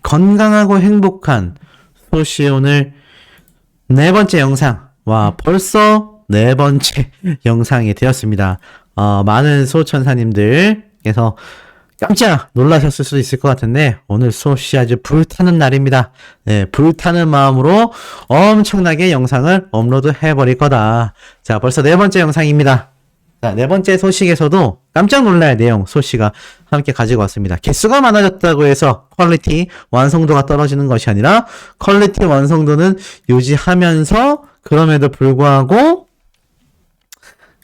건강하고 행복한 소시의 오늘 네 번째 영상. 와, 벌써 네 번째 영상이 되었습니다. 많은 수호천사님들께서 깜짝 놀라셨을 수도 있을 것 같은데, 오늘 소시 아주 불타는 날입니다. 네, 불타는 마음으로 엄청나게 영상을 업로드 해버릴 거다. 자, 벌써 네 번째 영상입니다. 자, 네 번째 소식에서도 깜짝 놀랄 내용 소식가 함께 가지고 왔습니다. 개수가 많아졌다고 해서 퀄리티, 완성도가 떨어지는 것이 아니라 퀄리티, 완성도는 유지하면서 그럼에도 불구하고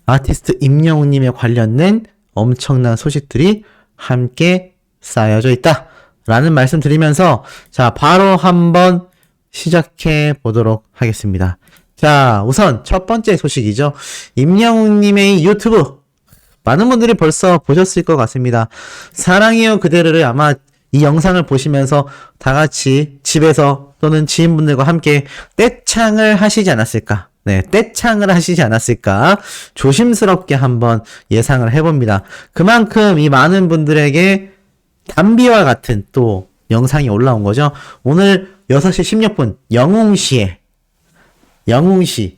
아티스트 임영웅님에 관련된 엄청난 소식들이 함께 쌓여져 있다 라는 말씀 드리면서 자, 바로 한번 시작해 보도록 하겠습니다. 자, 우선 첫 번째 소식이죠. 임영웅님의 유튜브 많은 분들이 벌써 보셨을 것 같습니다. 사랑해요 그대를 아마 이 영상을 보시면서 다 같이 집에서 또는 지인분들과 함께 떼창을 하시지 않았을까? 네, 떼창을 하시지 않았을까? 조심스럽게 한번 예상을 해봅니다. 그만큼 이 많은 분들에게 담비와 같은 또 영상이 올라온 거죠. 오늘 6시 16분 영웅시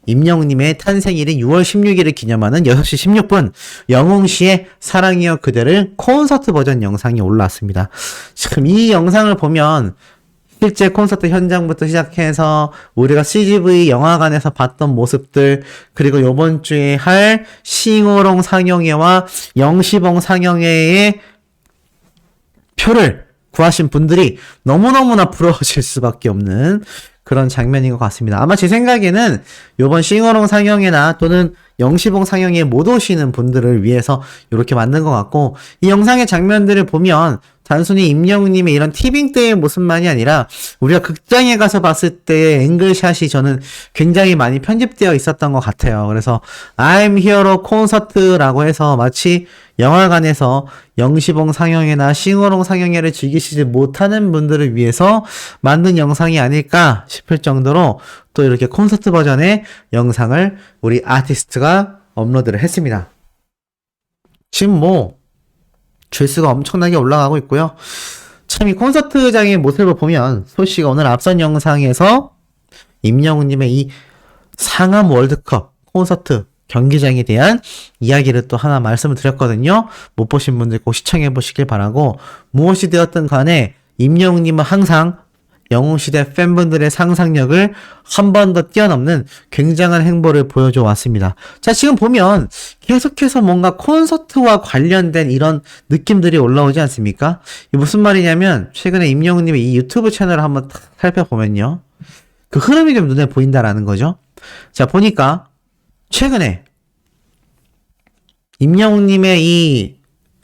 임영웅님의 탄생일인 6월 16일을 기념하는 6시 16분 영웅시의 사랑이여 그대를 콘서트 버전 영상이 올라왔습니다. 지금 이 영상을 보면 실제 콘서트 현장부터 시작해서 우리가 CGV 영화관에서 봤던 모습들, 그리고 이번 주에 할 싱어롱 상영회와 영시봉 상영회의 표를 구하신 분들이 너무너무나 부러워질 수밖에 없는 그런 장면인 것 같습니다. 아마 제 생각에는 요번 싱어롱 상영회나 또는 영시봉 상영회에 못 오시는 분들을 위해서 이렇게 만든 것 같고, 이 영상의 장면들을 보면 단순히 임영웅님의 이런 티빙 때의 모습만이 아니라 우리가 극장에 가서 봤을 때의 앵글샷이 저는 굉장히 많이 편집되어 있었던 것 같아요. 그래서 I'm Hero 콘서트라고 해서 마치 영화관에서 영시봉 상영회나 싱어롱 상영회를 즐기시지 못하는 분들을 위해서 만든 영상이 아닐까 싶을 정도로 또 이렇게 콘서트 버전의 영상을 우리 아티스트가 업로드를 했습니다. 지금 조회수가 엄청나게 올라가고 있고요. 참 이 콘서트장의 모습을 보면 소씨가 오늘 앞선 영상에서 임영웅님의 이 상암 월드컵 콘서트 경기장에 대한 이야기를 또 하나 말씀을 드렸거든요. 못 보신 분들 꼭 시청해 보시길 바라고, 무엇이 되었든 간에 임영웅님은 항상 영웅시대 팬분들의 상상력을 한 번 더 뛰어넘는 굉장한 행보를 보여줘 왔습니다. 자, 지금 보면 계속해서 뭔가 콘서트와 관련된 이런 느낌들이 올라오지 않습니까? 이게 무슨 말이냐면, 최근에 임영웅님의 이 유튜브 채널을 한번 살펴보면요, 그 흐름이 좀 눈에 보인다라는 거죠. 자, 보니까 최근에 임영웅님의 이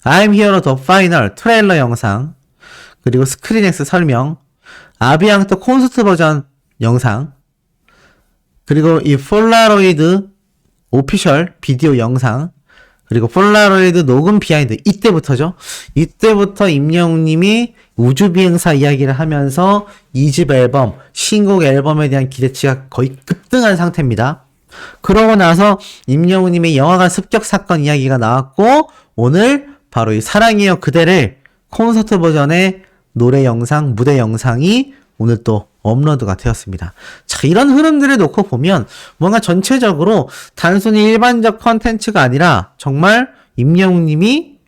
I'm Hero The Final 트레일러 영상, 그리고 스크린엑스 설명, 아비앙토 콘서트 버전 영상, 그리고 이 폴라로이드 오피셜 비디오 영상, 그리고 폴라로이드 녹음 비하인드, 이때부터 임영웅님이 우주비행사 이야기를 하면서 2집 앨범, 신곡 앨범에 대한 기대치가 거의 급등한 상태입니다. 그러고 나서 임영웅님의 영화관 습격 사건 이야기가 나왔고, 오늘 바로 이 사랑해요 그대를 콘서트 버전의 노래 영상, 무대 영상이 오늘 또 업로드가 되었습니다. 자, 이런 흐름들을 놓고 보면 뭔가 전체적으로 단순히 일반적 컨텐츠가 아니라 정말 임영웅님이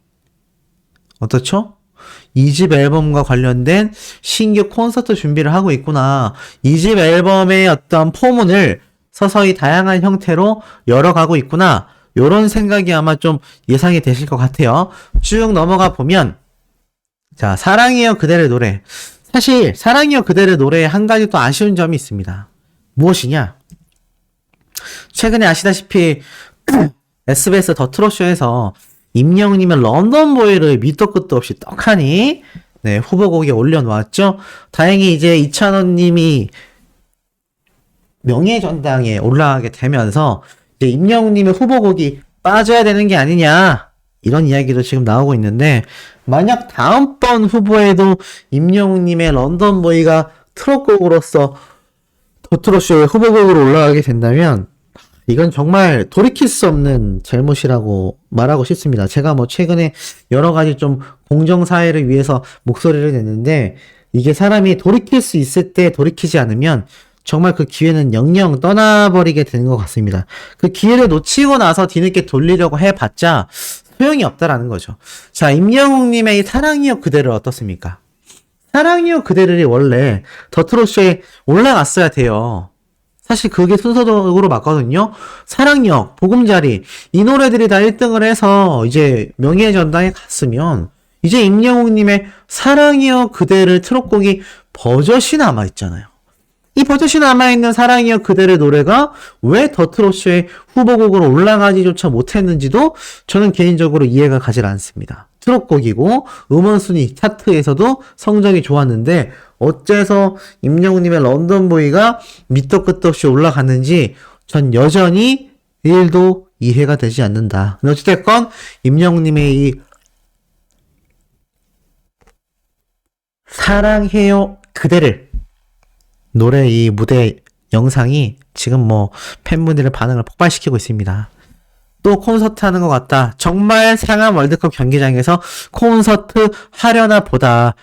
어떻죠? 2집 앨범과 관련된 신규 콘서트 준비를 하고 있구나. 2집 앨범의 어떤 포문을 서서히 다양한 형태로 열어가고 있구나. 요런 생각이 아마 좀 예상이 되실 것 같아요. 쭉 넘어가 보면, 자, 사랑해요 그대의 노래. 사실 사랑해요 그대의 노래에 한 가지 또 아쉬운 점이 있습니다. 무엇이냐? 최근에 아시다시피 SBS 더 트롯쇼에서 임영웅님의 런던보이를 밑도 끝도 없이 떡하니 후보곡에 올려놓았죠. 다행히 이제 이찬원님이 명예전당에 올라가게 되면서 이제 임영웅님의 후보곡이 빠져야 되는 게 아니냐, 이런 이야기도 지금 나오고 있는데, 만약 다음번 후보에도 임영웅님의 런던보이가 트롯곡으로서 더 트롯쇼의 후보곡으로 올라가게 된다면 이건 정말 돌이킬 수 없는 잘못이라고 말하고 싶습니다. 제가 최근에 여러 가지 좀 공정사회를 위해서 목소리를 냈는데, 이게 사람이 돌이킬 수 있을 때 돌이키지 않으면 정말 그 기회는 영영 떠나버리게 되는 것 같습니다. 그 기회를 놓치고 나서 뒤늦게 돌리려고 해봤자 소용이 없다라는 거죠. 자, 임영웅님의 이 사랑이여 그대를 어떻습니까? 사랑이여 그대를 원래 더트로쇼에 올라갔어야 돼요. 사실 그게 순서적으로 맞거든요. 사랑역, 보금자리 이 노래들이 다 1등을 해서 이제 명예의 전당에 갔으면 이제 임영웅님의 사랑이여 그대를 트롯곡이 버젓이 남아있잖아요. 이 버젓이 남아있는 사랑이여 그대의 노래가 왜 더트로쇼의 후보곡으로 올라가지조차 못했는지도 저는 개인적으로 이해가 가질 않습니다. 트롯곡이고 음원순위 차트에서도 성적이 좋았는데 어째서 임영웅님의 런던보이가 밑도 끝도 없이 올라갔는지 전 여전히 1도 이해가 되지 않는다. 근데 어찌됐건 임영웅님의 이 사랑해요 그대를 노래 이 무대 영상이 지금 뭐 팬분들의 반응을 폭발시키고 있습니다. 또 콘서트 하는 것 같다. 정말 상암 월드컵 경기장에서 콘서트 하려나 보다.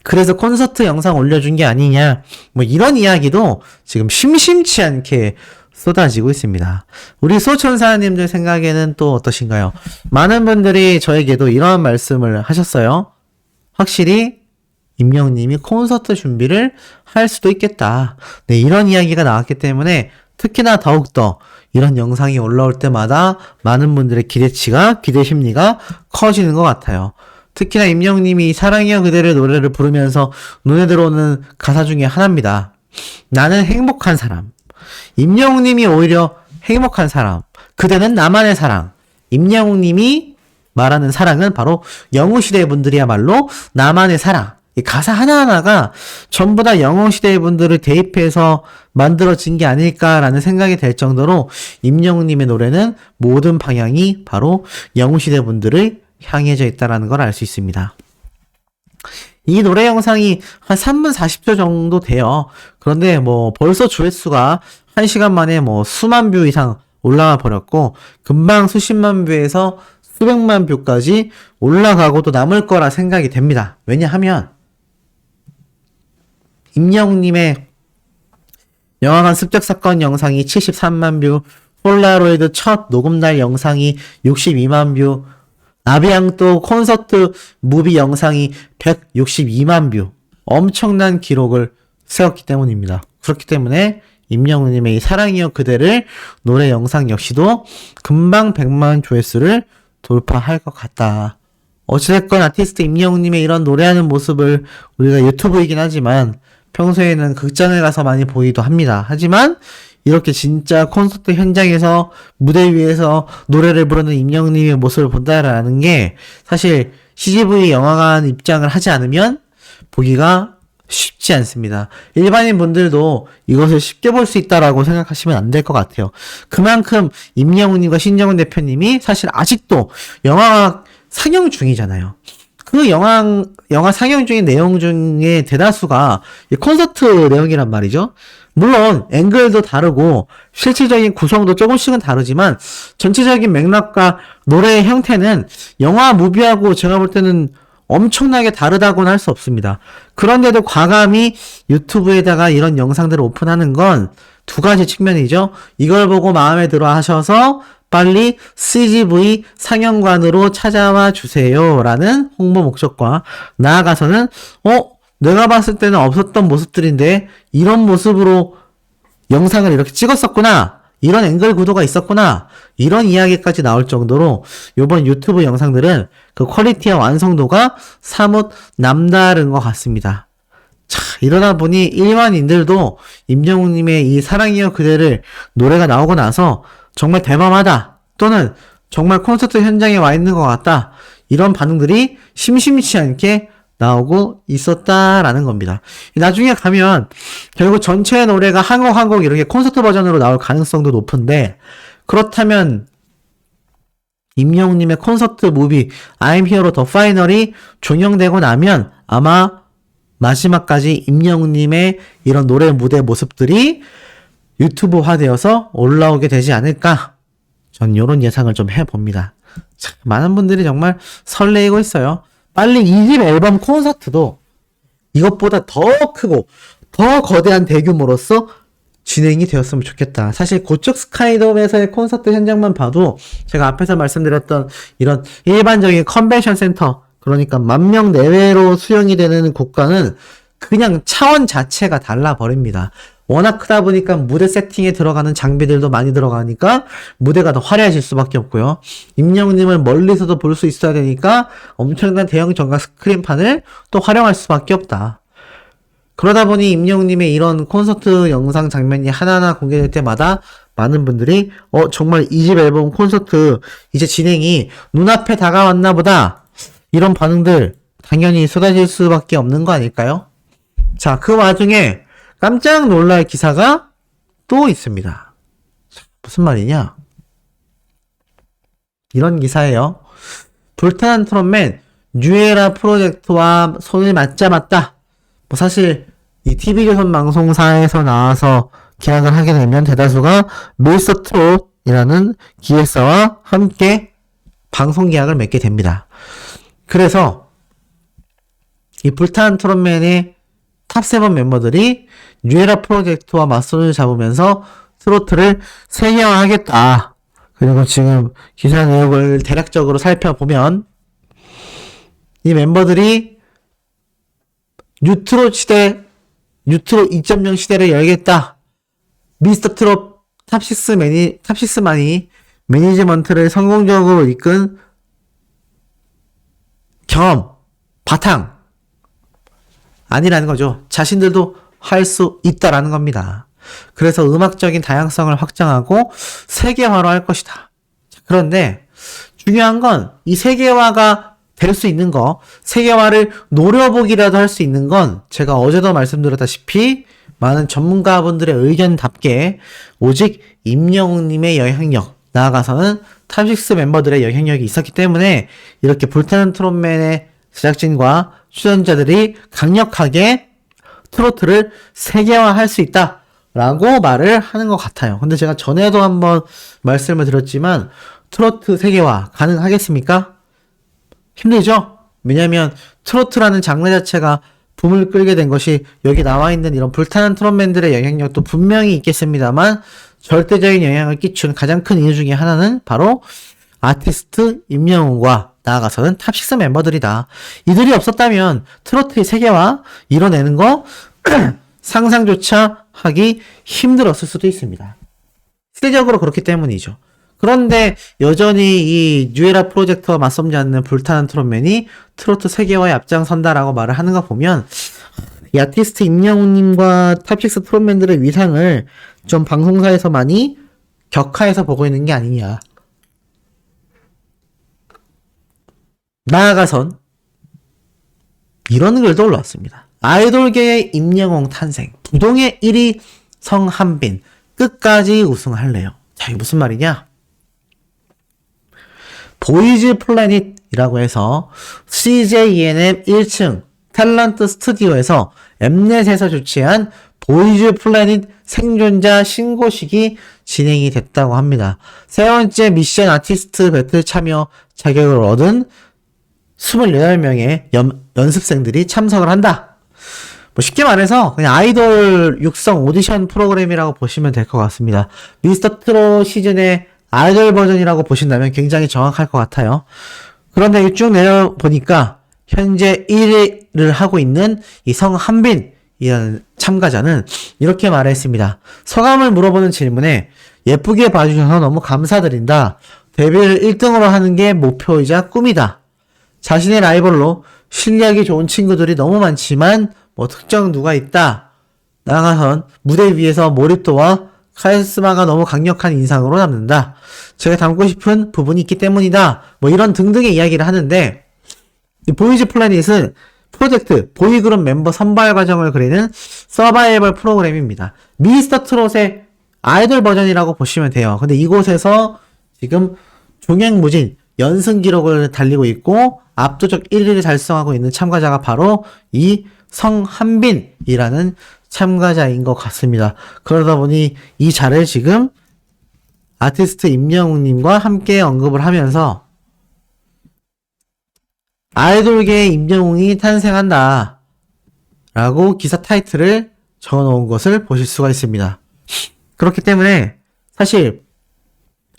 그래서 콘서트 영상 올려준 게 아니냐. 뭐 이런 이야기도 지금 심심치 않게 쏟아지고 있습니다. 우리 소천사님들 생각에는 또 어떠신가요? 많은 분들이 저에게도 이런 말씀을 하셨어요. 확실히 임영웅님이 콘서트 준비를 할 수도 있겠다. 네, 이런 이야기가 나왔기 때문에 특히나 더욱더 이런 영상이 올라올 때마다 많은 분들의 기대치가, 기대 심리가 커지는 것 같아요. 특히나 임영웅님이 사랑이여 그대를 노래를 부르면서 눈에 들어오는 가사 중에 하나입니다. 나는 행복한 사람. 임영웅님이 오히려 행복한 사람. 그대는 나만의 사랑. 임영웅님이 말하는 사랑은 바로 영웅시대 분들이야말로 나만의 사랑. 이 가사 하나하나가 전부 다 영웅시대 분들을 대입해서 만들어진 게 아닐까라는 생각이 될 정도로 임영웅님의 노래는 모든 방향이 바로 영웅시대 분들을 향해져 있다는 걸 알 수 있습니다. 이 노래 영상이 한 3분 40초 정도 돼요. 그런데 뭐 벌써 조회수가 1시간 만에 뭐 수만 뷰 이상 올라와 버렸고 금방 수십만 뷰에서 수백만 뷰까지 올라가고도 남을 거라 생각이 됩니다. 왜냐하면 임영웅님의 영화관 습격사건 영상이 73만 뷰, 폴라로이드 첫 녹음날 영상이 62만 뷰, 나비앙또 콘서트 무비 영상이 162만 뷰, 엄청난 기록을 세웠기 때문입니다. 그렇기 때문에 임영웅님의 이 사랑이여 그대를 노래 영상 역시도 금방 100만 조회수를 돌파할 것 같다. 어찌됐건 아티스트 임영웅님의 이런 노래하는 모습을 우리가 유튜브이긴 하지만 평소에는 극장에 가서 많이 보기도 합니다. 하지만 이렇게 진짜 콘서트 현장에서 무대 위에서 노래를 부르는 임영웅님의 모습을 본다라는 게 사실 CGV 영화관 입장을 하지 않으면 보기가 쉽지 않습니다. 일반인 분들도 이것을 쉽게 볼 수 있다라고 생각하시면 안 될 것 같아요. 그만큼 임영웅님과 신정은 대표님이 사실 아직도 영화 상영 중이잖아요. 그 영화 상영 중인 내용 중에 대다수가 콘서트 내용이란 말이죠. 물론 앵글도 다르고 실질적인 구성도 조금씩은 다르지만 전체적인 맥락과 노래의 형태는 영화 무비하고 제가 볼 때는 엄청나게 다르다고는 할 수 없습니다. 그런데도 과감히 유튜브에다가 이런 영상들을 오픈하는 건 두 가지 측면이죠. 이걸 보고 마음에 들어 하셔서 빨리 CGV 상영관으로 찾아와 주세요 라는 홍보 목적과 나아가서는 내가 봤을 때는 없었던 모습들인데 이런 모습으로 영상을 이렇게 찍었었구나, 이런 앵글 구도가 있었구나, 이런 이야기까지 나올 정도로 이번 유튜브 영상들은 그 퀄리티와 완성도가 사뭇 남다른 것 같습니다. 자, 이러다 보니 일반인들도 임영웅님의 이 사랑이여 그대를 노래가 나오고 나서 정말 대범하다, 또는 정말 콘서트 현장에 와 있는 것 같다, 이런 반응들이 심심치 않게 나오고 있었다라는 겁니다. 나중에 가면 결국 전체 노래가 한 곡 한 곡 이렇게 콘서트 버전으로 나올 가능성도 높은데, 그렇다면 임영웅님의 콘서트 무비 I'm Hero The Final이 종영되고 나면 아마 마지막까지 임영웅님의 이런 노래 무대 모습들이 유튜브화되어서 올라오게 되지 않을까, 전 이런 예상을 좀 해봅니다. 참, 많은 분들이 정말 설레이고 있어요. 빨리 2집 앨범 콘서트도 이것보다 더 크고 더 거대한 대규모로서 진행이 되었으면 좋겠다. 사실 고척 스카이돔에서의 콘서트 현장만 봐도 제가 앞에서 말씀드렸던 이런 일반적인 컨벤션 센터, 그러니까 10,000명 내외로 수용이 되는 곳과는 그냥 차원 자체가 달라버립니다. 워낙 크다 보니까 무대 세팅에 들어가는 장비들도 많이 들어가니까 무대가 더 화려해질 수밖에 없고요. 임영웅님을 멀리서도 볼 수 있어야 되니까 엄청난 대형 전각 스크린판을 또 활용할 수밖에 없다. 그러다 보니 임영웅님의 이런 콘서트 영상 장면이 하나하나 공개될 때마다 많은 분들이 정말 2집 앨범 콘서트 이제 진행이 눈앞에 다가왔나 보다, 이런 반응들 당연히 쏟아질 수밖에 없는 거 아닐까요? 자, 그 와중에 깜짝 놀랄 기사가 또 있습니다. 무슨 말이냐? 이런 기사예요. 불타는 트롯맨 뉴에라 프로젝트와 손을 맞잡았다. 뭐 사실 이 TV조선 방송사에서 나와서 계약을 하게 되면 대다수가 미스터 트롯이라는 기획사와 함께 방송 계약을 맺게 됩니다. 그래서 이 불타는 트롯맨의 탑7 멤버들이 뉴에라 프로젝트와 맞손을 잡으면서 트로트를 세계화하겠다. 그리고 지금 기사 내용을 대략적으로 살펴보면 이 멤버들이 뉴트롯 2.0 시대를 열겠다. 미스터 트롯 탑6만이 매니지먼트를 성공적으로 이끈 경험, 바탕 아니라는 거죠. 자신들도 할 수 있다라는 겁니다. 그래서 음악적인 다양성을 확장하고 세계화로 할 것이다. 그런데 중요한 건 이 세계화가 될 수 있는 거, 세계화를 노려보기라도 할 수 있는 건 제가 어제도 말씀드렸다시피 많은 전문가분들의 의견답게 오직 임영웅님의 영향력, 나아가서는 탑6 멤버들의 영향력이 있었기 때문에 이렇게 불타는 트롯맨의 제작진과 출연자들이 강력하게 트로트를 세계화할 수 있다 라고 말을 하는 것 같아요. 근데 제가 전에도 한번 말씀을 드렸지만 트로트 세계화 가능하겠습니까? 힘들죠? 왜냐면 트로트라는 장르 자체가 붐을 끌게 된 것이 여기 나와 있는 이런 불타는 트롯맨들의 영향력도 분명히 있겠습니다만 절대적인 영향을 끼친 가장 큰 이유 중에 하나는 바로 아티스트 임영웅과 나아가서는 탑6 멤버들이다. 이들이 없었다면 트로트의 세계화 이뤄내는 거 상상조차 하기 힘들었을 수도 있습니다. 시대적으로 그렇기 때문이죠. 그런데 여전히 이 뉴에라 프로젝트와 맞서지 않는 불타는 트롯맨이 트로트 세계화에 앞장선다라고 말을 하는 거 보면 이 아티스트 임영웅님과 탑6 트롯맨들의 위상을 좀 방송사에서 많이 격하해서 보고 있는 게 아니냐. 나아가선 이런 글도 올라왔습니다. 아이돌계의 임영웅 탄생, 부동의 1위 성한빈, 끝까지 우승할래요. 자, 이게 무슨 말이냐? 보이즈 플래닛이라고 해서 CJENM 1층 탤런트 스튜디오에서 엠넷에서 주최한 보이즈 플래닛 생존자 신고식이 진행이 됐다고 합니다. 세 번째 미션 아티스트 배틀 참여 자격을 얻은 28명의 연습생들이 참석을 한다. 뭐 쉽게 말해서 그냥 아이돌 육성 오디션 프로그램이라고 보시면 될 것 같습니다. 미스터 트롯 시즌의 아이돌 버전이라고 보신다면 굉장히 정확할 것 같아요. 그런데 쭉 내려보니까 현재 1위를 하고 있는 이 성한빈이라는 참가자는 이렇게 말했습니다. 소감을 물어보는 질문에 예쁘게 봐주셔서 너무 감사드린다. 데뷔를 1등으로 하는 게 목표이자 꿈이다. 자신의 라이벌로 실력이 좋은 친구들이 너무 많지만 뭐 특정 누가 있다. 나아가선 무대 위에서 몰입도와 카리스마가 너무 강력한 인상으로 남는다. 제가 담고 싶은 부분이 있기 때문이다. 뭐 이런 등등의 이야기를 하는데 이 보이즈 플래닛은 프로젝트 보이그룹 멤버 선발 과정을 그리는 서바이벌 프로그램입니다. 미스터 트롯의 아이돌 버전이라고 보시면 돼요. 근데 이곳에서 지금 종횡무진 연승 기록을 달리고 있고 압도적 1위를 달성하고 있는 참가자가 바로 이 성한빈이라는 참가자인 것 같습니다. 그러다 보니 이 자를 지금 아티스트 임영웅님과 함께 언급을 하면서 아이돌계의 임영웅이 탄생한다 라고 기사 타이틀을 적어 놓은 것을 보실 수가 있습니다. 그렇기 때문에 사실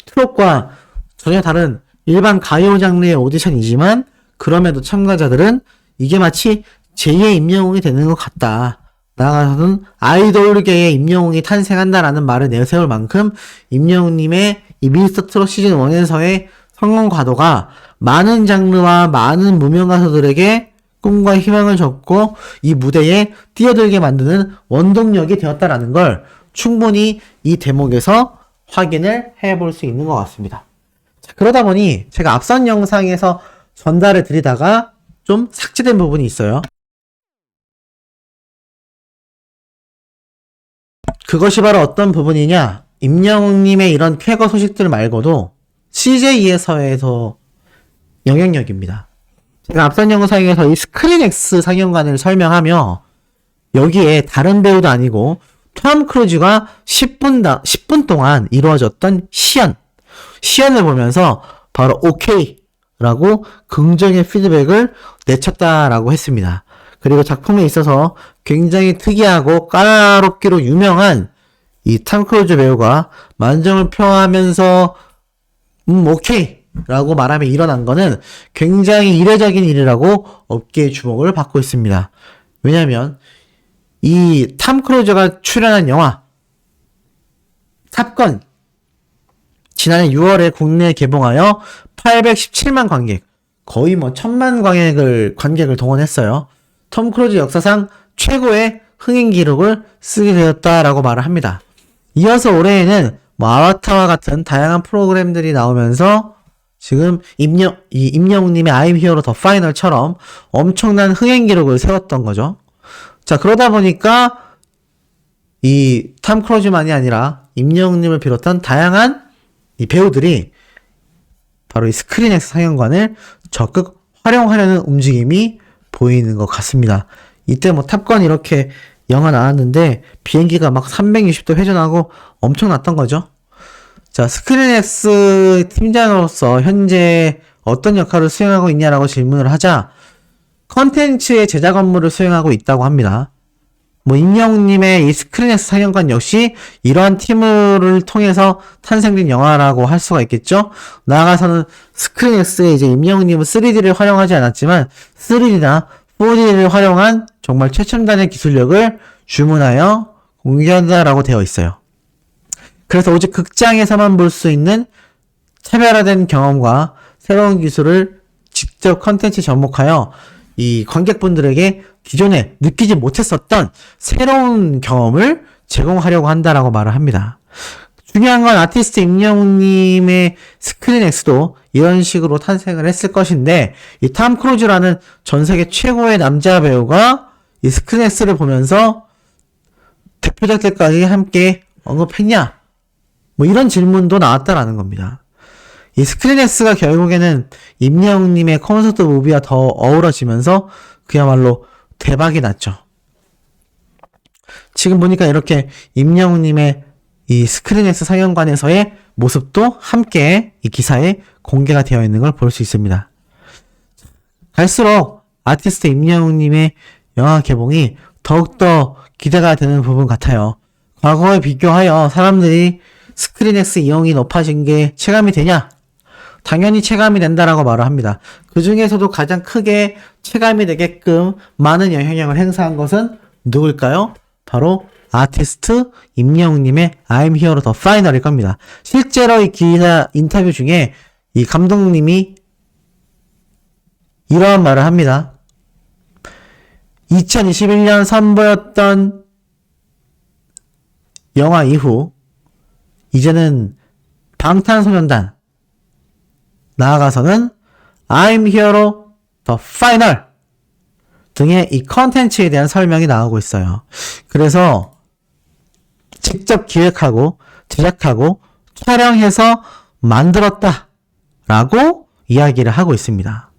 트롯과 전혀 다른 일반 가요 장르의 오디션이지만 그럼에도 참가자들은 이게 마치 제2의 임영웅이 되는 것 같다. 나아가서는 아이돌계의 임영웅이 탄생한다라는 말을 내세울 만큼 임영웅님의 이 미스터 트롯 시즌 1에서의 성공 과도가 많은 장르와 많은 무명 가수들에게 꿈과 희망을 줬고 이 무대에 뛰어들게 만드는 원동력이 되었다라는 걸 충분히 이 대목에서 확인을 해볼 수 있는 것 같습니다. 자, 그러다 보니 제가 앞선 영상에서 전달을 드리다가 좀 삭제된 부분이 있어요. 그것이 바로 어떤 부분이냐? 임영웅님의 이런 쾌거 소식들 말고도 CJ에서의 영향력입니다. 제가 앞선 영상에서 이 스크린X 상영관을 설명하며 여기에 다른 배우도 아니고 톰 크루즈가 10분 동안 이루어졌던 시연을 보면서 바로 오케이 라고 긍정의 피드백을 내쳤다라고 했습니다. 그리고 작품에 있어서 굉장히 특이하고 까다롭기로 유명한 이 톰 크루즈 배우가 만족을 표하면서 오케이 라고 말하며 일어난 거는 굉장히 이례적인 일이라고 업계의 주목을 받고 있습니다. 왜냐하면 이 톰 크루즈가 출연한 영화 탑건 지난해 6월에 국내에 개봉하여 817만 관객, 거의 1000만 관객을 동원했어요. 톰 크루즈 역사상 최고의 흥행 기록을 쓰게 되었다라고 말을 합니다. 이어서 올해에는 아바타와 같은 다양한 프로그램들이 나오면서 지금 임영웅님의 I'm Hero The Final처럼 엄청난 흥행 기록을 세웠던 거죠. 자, 그러다 보니까 이 톰 크루즈만이 아니라 임영웅님을 비롯한 다양한 이 배우들이 바로 이 스크린X 상영관을 적극 활용하려는 움직임이 보이는 것 같습니다. 이때 탑건 이렇게 영화 나왔는데 비행기가 막 360도 회전하고 엄청났던 거죠. 자, 스크린X 팀장으로서 현재 어떤 역할을 수행하고 있냐라고 질문을 하자 컨텐츠의 제작 업무를 수행하고 있다고 합니다. 임영웅님의 이 스크린X 상영관 역시 이러한 팀을 통해서 탄생된 영화라고 할 수가 있겠죠? 나아가서는 스크린X에 이제 임영웅님은 3D를 활용하지 않았지만 3D나 4D를 활용한 정말 최첨단의 기술력을 주문하여 공개한다라고 되어 있어요. 그래서 오직 극장에서만 볼 수 있는 차별화된 경험과 새로운 기술을 직접 컨텐츠에 접목하여 이 관객분들에게 기존에 느끼지 못했었던 새로운 경험을 제공하려고 한다라고 말을 합니다. 중요한 건 아티스트 임영웅님의 스크린X도 이런 식으로 탄생을 했을 것인데 이 톰 크루즈라는 전 세계 최고의 남자 배우가 이 스크린X를 보면서 대표작들까지 함께 언급했냐? 이런 질문도 나왔다라는 겁니다. 이 스크린X가 결국에는 임영웅님의 콘서트 무비와 더 어우러지면서 그야말로 대박이 났죠. 지금 보니까 이렇게 임영웅님의 이 스크린X 상영관에서의 모습도 함께 이 기사에 공개가 되어 있는 걸 볼 수 있습니다. 갈수록 아티스트 임영웅님의 영화 개봉이 더욱더 기대가 되는 부분 같아요. 과거에 비교하여 사람들이 스크린X 이용이 높아진 게 체감이 되냐? 당연히 체감이 된다라고 말을 합니다. 그 중에서도 가장 크게 체감이 되게끔 많은 영향력을 행사한 것은 누굴까요? 바로 아티스트 임영웅님의 I'm Hero The Final일 겁니다. 실제로 이 기사 인터뷰 중에 이 감독님이 이러한 말을 합니다. 2021년 선보였던 영화 이후 이제는 방탄소년단 나아가서는 I'm Hero The Final 등의 이 컨텐츠에 대한 설명이 나오고 있어요. 그래서 직접 기획하고 제작하고 촬영해서 만들었다 라고 이야기를 하고 있습니다.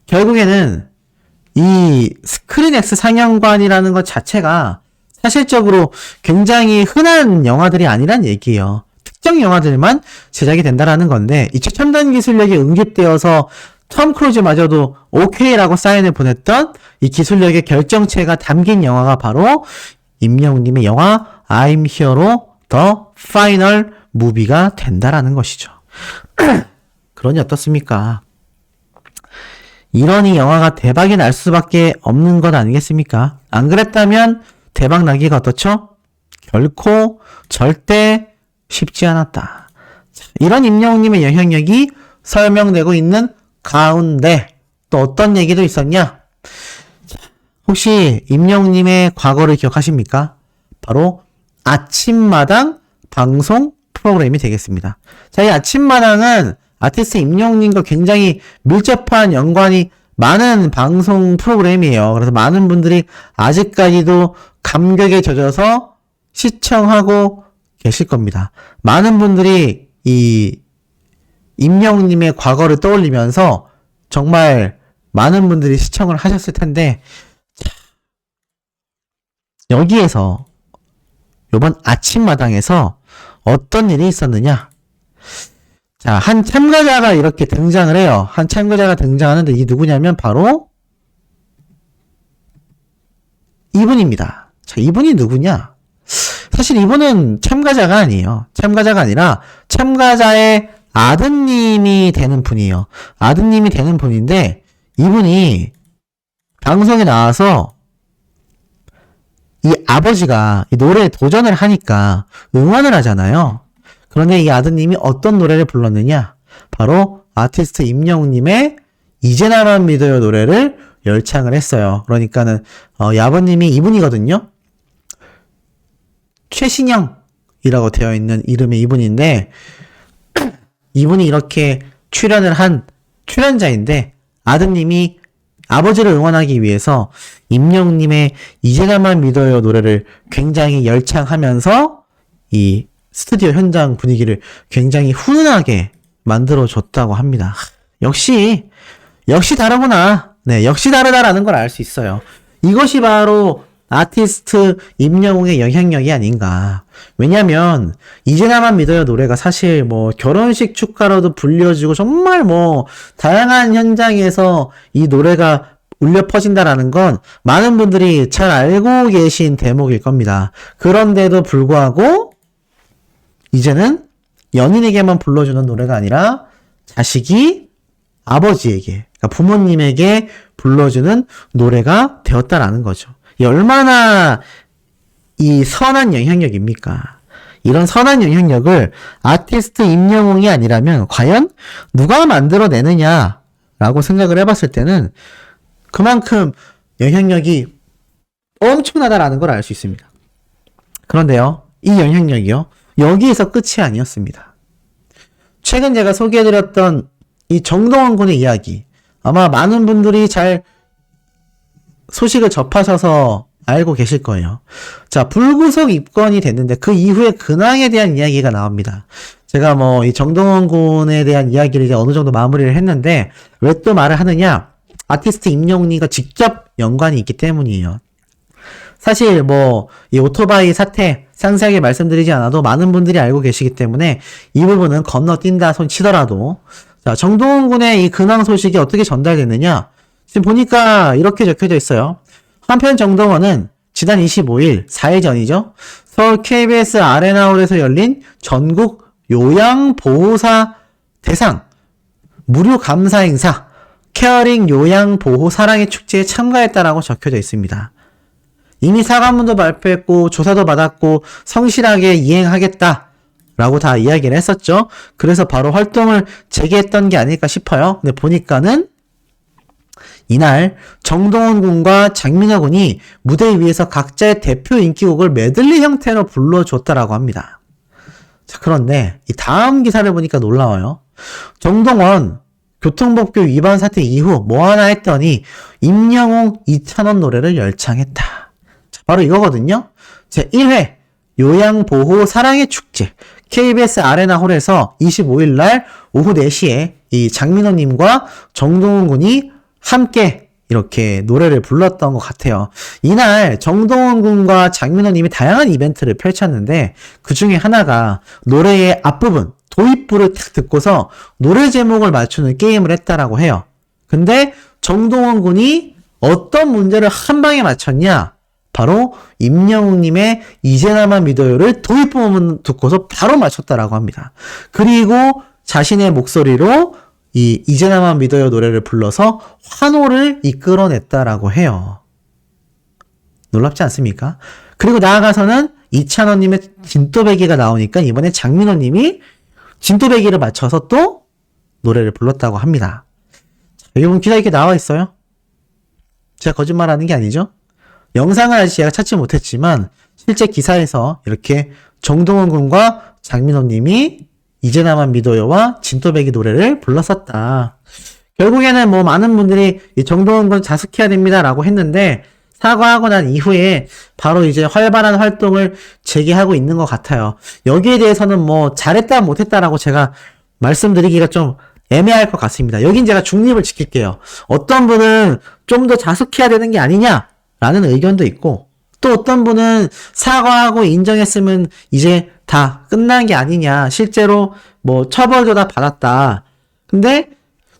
결국에는 이 스크린X 상영관이라는 것 자체가 사실적으로 굉장히 흔한 영화들이 아니란 얘기예요. 특정 영화들만 제작이 된다라는 건데 이 최첨단 기술력이 응집되어서 톰 크루즈마저도 오케이라고 사인을 보냈던 이 기술력의 결정체가 담긴 영화가 바로 임영웅님의 영화 I'm Here로 The Final Movie가 된다라는 것이죠. 그러니 어떻습니까? 이러니 영화가 대박이 날 수밖에 없는 것 아니겠습니까? 안 그랬다면 대박 나기가 어떻죠? 결코 절대 쉽지 않았다. 이런 임영웅님의 영향력이 설명되고 있는 가운데 또 어떤 얘기도 있었냐? 혹시 임영웅님의 과거를 기억하십니까? 바로 아침마당 방송 프로그램이 되겠습니다. 자, 이 아침마당은 아티스트 임영웅님과 굉장히 밀접한 연관이 많은 방송 프로그램이에요. 그래서 많은 분들이 아직까지도 감격에 젖어서 시청하고 계실 겁니다. 많은 분들이 이 임영웅님의 과거를 떠올리면서 정말 많은 분들이 시청을 하셨을 텐데, 여기에서 이번 아침마당에서 어떤 일이 있었느냐? 자, 한 참가자가 이렇게 등장을 해요. 한 참가자가 등장하는데 이게 누구냐면 바로 이분입니다. 자, 이분이 누구냐? 사실 이분은 참가자가 아니에요. 참가자가 아니라 참가자의 아드님이 되는 분이에요. 아드님이 되는 분인데 이분이 방송에 나와서 이 아버지가 이 노래에 도전을 하니까 응원을 하잖아요. 그런데 이 아드님이 어떤 노래를 불렀느냐? 바로 아티스트 임영웅님의 이제 나만 믿어요 노래를 열창을 했어요. 그러니까는 이 아버님이 이분이거든요. 최신영이라고 되어 있는 이름의 이분인데 이분이 이렇게 출연을 한 출연자인데 아드님이 아버지를 응원하기 위해서 임영웅님의 이제 나만 믿어요 노래를 굉장히 열창하면서 이 스튜디오 현장 분위기를 굉장히 훈훈하게 만들어줬다고 합니다. 역시 다르구나. 네, 역시 다르다라는 걸 알 수 있어요. 이것이 바로 아티스트 임영웅의 영향력이 아닌가. 왜냐면 이제 나만 믿어요 노래가 사실 뭐 결혼식 축가로도 불려지고 정말 뭐 다양한 현장에서 이 노래가 울려 퍼진다라는 건 많은 분들이 잘 알고 계신 대목일 겁니다. 그런데도 불구하고 이제는 연인에게만 불러주는 노래가 아니라 자식이 아버지에게, 그러니까 부모님에게 불러주는 노래가 되었다라는 거죠. 이 얼마나 이 선한 영향력입니까? 이런 선한 영향력을 아티스트 임영웅이 아니라면 과연 누가 만들어내느냐라고 생각을 해봤을 때는 그만큼 영향력이 엄청나다라는 걸 알 수 있습니다. 그런데요, 이 영향력이요, 여기에서 끝이 아니었습니다. 최근 제가 소개해드렸던 이 정동원 군의 이야기, 아마 많은 분들이 잘 소식을 접하셔서 알고 계실 거예요. 자, 불구속 입건이 됐는데 그 이후에 근황에 대한 이야기가 나옵니다. 제가 뭐 이 정동원 군에 대한 이야기를 이제 어느 정도 마무리를 했는데 왜 또 말을 하느냐? 아티스트 임영웅이가 직접 연관이 있기 때문이에요. 사실 뭐 이 오토바이 사태 상세하게 말씀드리지 않아도 많은 분들이 알고 계시기 때문에 이 부분은 건너뛴다 손 치더라도, 자, 정동원 군의 이 근황 소식이 어떻게 전달됐느냐? 지금 보니까 이렇게 적혀져 있어요. 한편 정동원은 지난 25일 4일 전이죠. 서울 KBS 아레나홀에서 열린 전국 요양보호사 대상 무료 감사 행사 케어링 요양보호 사랑의 축제에 참가했다라고 적혀져 있습니다. 이미 사과문도 발표했고 조사도 받았고 성실하게 이행하겠다라고 다 이야기를 했었죠. 그래서 바로 활동을 재개했던 게 아닐까 싶어요. 근데 보니까는 이날 정동원 군과 장민호 군이 무대 위에서 각자의 대표 인기곡을 메들리 형태로 불러줬다라고 합니다. 자, 그런데 이 다음 기사를 보니까 놀라워요. 정동원 교통법규 위반 사태 이후 뭐 하나 했더니 임영웅 2000원 노래를 열창했다. 자, 바로 이거거든요. 제1회 요양보호 사랑의 축제 KBS 아레나홀에서 25일 날 오후 4시에 이 장민호님과 정동원 군이 함께 이렇게 노래를 불렀던 것 같아요. 이날 정동원 군과 장민호님이 다양한 이벤트를 펼쳤는데 그 중에 하나가 노래의 앞부분 도입부를 탁 듣고서 노래 제목을 맞추는 게임을 했다라고 해요. 근데 정동원 군이 어떤 문제를 한 방에 맞췄냐? 바로 임영웅님의 이제 나만 믿어요를 도입부분 듣고서 바로 맞췄다라고 합니다. 그리고 자신의 목소리로 이 이제 나만 믿어요 노래를 불러서 환호를 이끌어냈다라고 해요. 놀랍지 않습니까? 그리고 나아가서는 이찬원님의 진또배기가 나오니까 이번에 장민호님이 진또배기를 맞춰서 또 노래를 불렀다고 합니다. 여러분 기사 이렇게 나와 있어요. 제가 거짓말하는 게 아니죠. 영상을 아직 제가 찾지 못했지만 실제 기사에서 이렇게 정동원 군과 장민호님이 이제 나만 믿어요와 진또배기 노래를 불렀었다. 결국에는 뭐 많은 분들이 이 정동원 군 자숙해야 됩니다라고 했는데 사과하고 난 이후에 바로 이제 활발한 활동을 재개하고 있는 것 같아요. 여기에 대해서는 뭐 잘했다 못했다라고 제가 말씀드리기가 좀 애매할 것 같습니다. 여긴 제가 중립을 지킬게요. 어떤 분은 좀 더 자숙해야 되는 게 아니냐라는 의견도 있고 또 어떤 분은 사과하고 인정했으면 이제 다 끝난 게 아니냐. 실제로 뭐 처벌도 다 받았다. 근데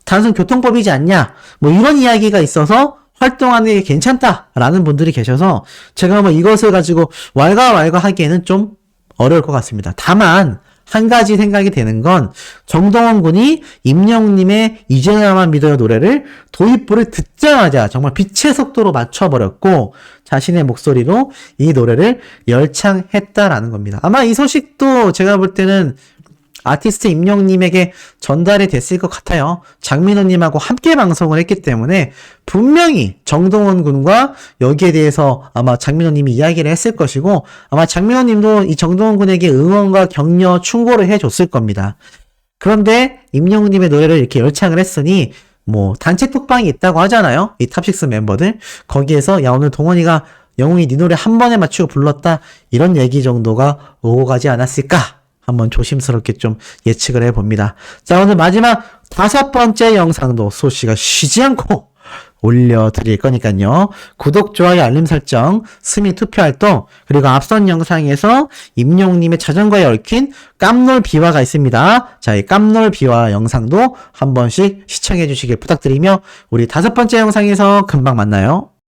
단순 교통법이지 않냐. 뭐 이런 이야기가 있어서 활동하는 게 괜찮다라는 분들이 계셔서 제가 뭐 이것을 가지고 왈가왈가하기에는 좀 어려울 것 같습니다. 다만 한 가지 생각이 되는 건 정동원 군이 임영웅님의 이제 나만 믿어요 노래를 도입부를 듣자마자 정말 빛의 속도로 맞춰버렸고 자신의 목소리로 이 노래를 열창했다라는 겁니다. 아마 이 소식도 제가 볼 때는 아티스트 임영웅님에게 전달이 됐을 것 같아요. 장민호님하고 함께 방송을 했기 때문에 분명히 정동원 군과 여기에 대해서 아마 장민호님이 이야기를 했을 것이고 아마 장민호님도 이 정동원 군에게 응원과 격려, 충고를 해줬을 겁니다. 그런데 임영웅님의 노래를 이렇게 열창을 했으니 뭐 단체 톡방이 있다고 하잖아요. 이 탑6 멤버들 거기에서 야 오늘 동원이가 영웅이 네 노래 한 번에 맞추고 불렀다 이런 얘기 정도가 오고 가지 않았을까? 한번 조심스럽게 좀 예측을 해봅니다. 자, 오늘 마지막 5번째 영상도 소씨가 쉬지 않고 올려드릴 거니까요. 구독, 좋아요, 알림 설정, 스미 투표활동, 그리고 앞선 영상에서 임영웅님의 자전거에 얽힌 깜놀 비화가 있습니다. 자, 이 깜놀 비화 영상도 한 번씩 시청해 주시길 부탁드리며 우리 5번째 영상에서 금방 만나요.